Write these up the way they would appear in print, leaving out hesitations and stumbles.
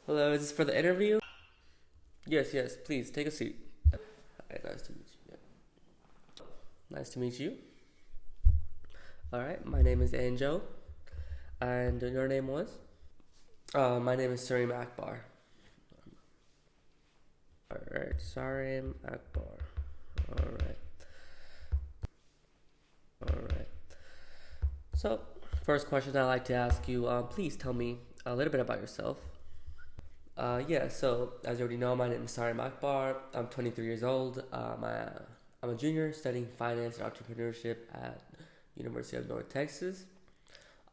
Hello, is this for the interview? Yes, yes, please take a seat. Alright, nice to meet you. Yeah. Nice to meet you. Alright, my name is Anjo. And your name was? My name is Sarim Akbar. Alright, Sarim Akbar. Alright, alright. So, first question I'd like to ask you, please tell me a little bit about yourself. Yeah, so as you already know, my name is Sarim Akbar. I'm 23 years old. I'm a junior studying finance and entrepreneurship at University of North Texas.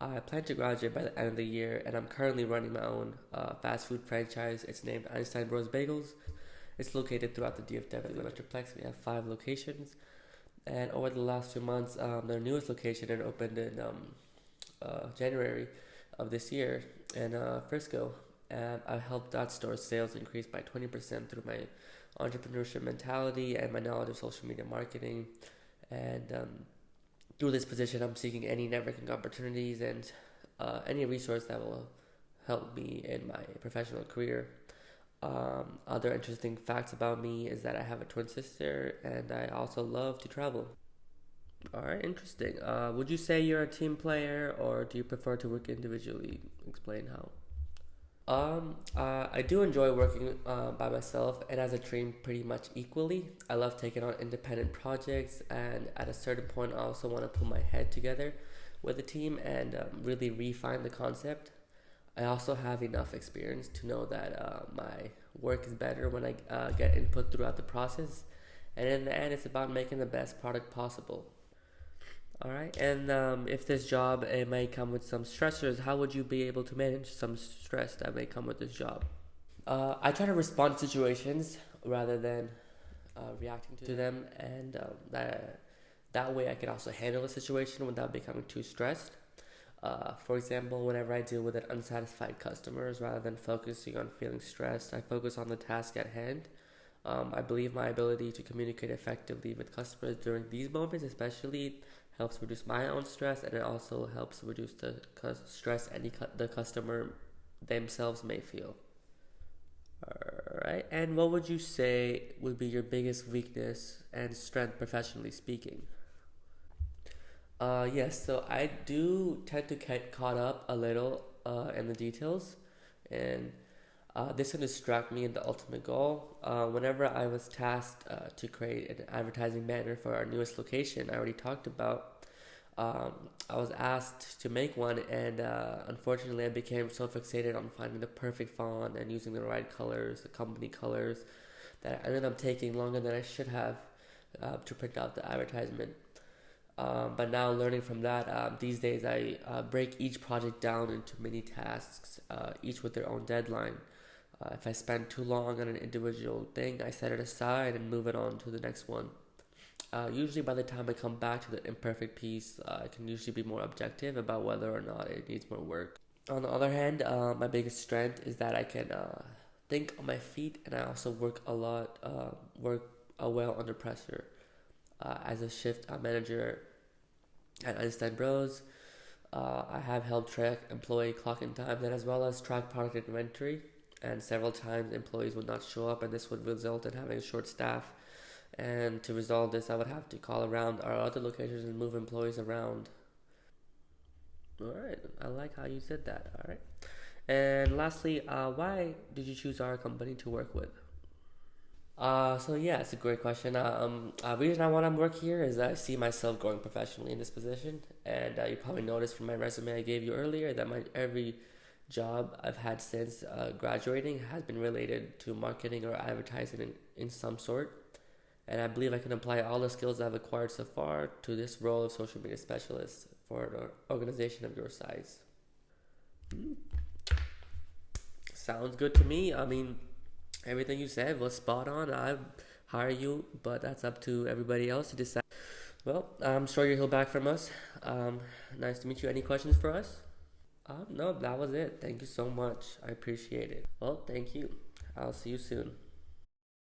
I plan to graduate by the end of the year, and I'm currently running my own fast food franchise. It's named Einstein Bros Bagels. It's located throughout the DFW Metroplex. We have 5 locations, and over the last few months, their newest location had opened in January of this year in Frisco, and I helped that store's sales increase by 20% through my entrepreneurship mentality and my knowledge of social media marketing. And through this position, I'm seeking any networking opportunities and any resource that will help me in my professional career. Other interesting facts about me is that I have a twin sister and I also love to travel. All right, interesting. Would you say you're a team player or do you prefer to work individually? Explain how. I do enjoy working by myself and as a team pretty much equally. I love taking on independent projects, and at a certain point, I also want to put my head together with the team and really refine the concept. I also have enough experience to know that my work is better when I get input throughout the process, and in the end, it's about making the best product possible. All right, and if this job it may come with some stressors, how would you be able to manage some stress that may come with this job? I try to respond to situations rather than reacting to them, and that way I can also handle the situation without becoming too stressed. For example, whenever I deal with an unsatisfied customers, rather than focusing on feeling stressed, I focus on the task at hand. I believe my ability to communicate effectively with customers during these moments, especially, helps reduce my own stress, and it also helps reduce the stress the customer themselves may feel. All right. And what would you say would be your biggest weakness and strength professionally speaking? Yes, so I do tend to get caught up a little in the details, and this can distract me in the ultimate goal. Whenever I was tasked to create an advertising banner for our newest location, I already talked about, I was asked to make one, and unfortunately, I became so fixated on finding the perfect font and using the right colors, the company colors, that I ended up taking longer than I should have to print out the advertisement. But now learning from that, these days I break each project down into mini tasks, each with their own deadline. If I spend too long on an individual thing, I set it aside and move it on to the next one. Usually, by the time I come back to the imperfect piece, I can usually be more objective about whether or not it needs more work. On the other hand, my biggest strength is that I can think on my feet, and I also work a lot, work well under pressure. As a shift manager at Einstein Bros, I have helped track employee clock in times and as well as track product inventory. And several times employees would not show up, and this would result in having a short staff. And to resolve this, I would have to call around our other locations and move employees around. All right, I like how you said that. All right. And lastly, why did you choose our company to work with? So yeah, it's a great question. Reason I want to work here is that I see myself growing professionally in this position, and you probably noticed from my resume I gave you earlier that my every job I've had since graduating has been related to marketing or advertising in some sort. And I believe I can apply all the skills I've acquired so far to this role of social media specialist for an organization of your size. Sounds good to me. I mean, everything you said was spot on. I'd hire you, but that's up to everybody else to decide. Well, I'm sure you'll hear back from us. Nice to meet you. Any questions for us? No, that was it. Thank you so much. I appreciate it. Well, thank you. I'll see you soon.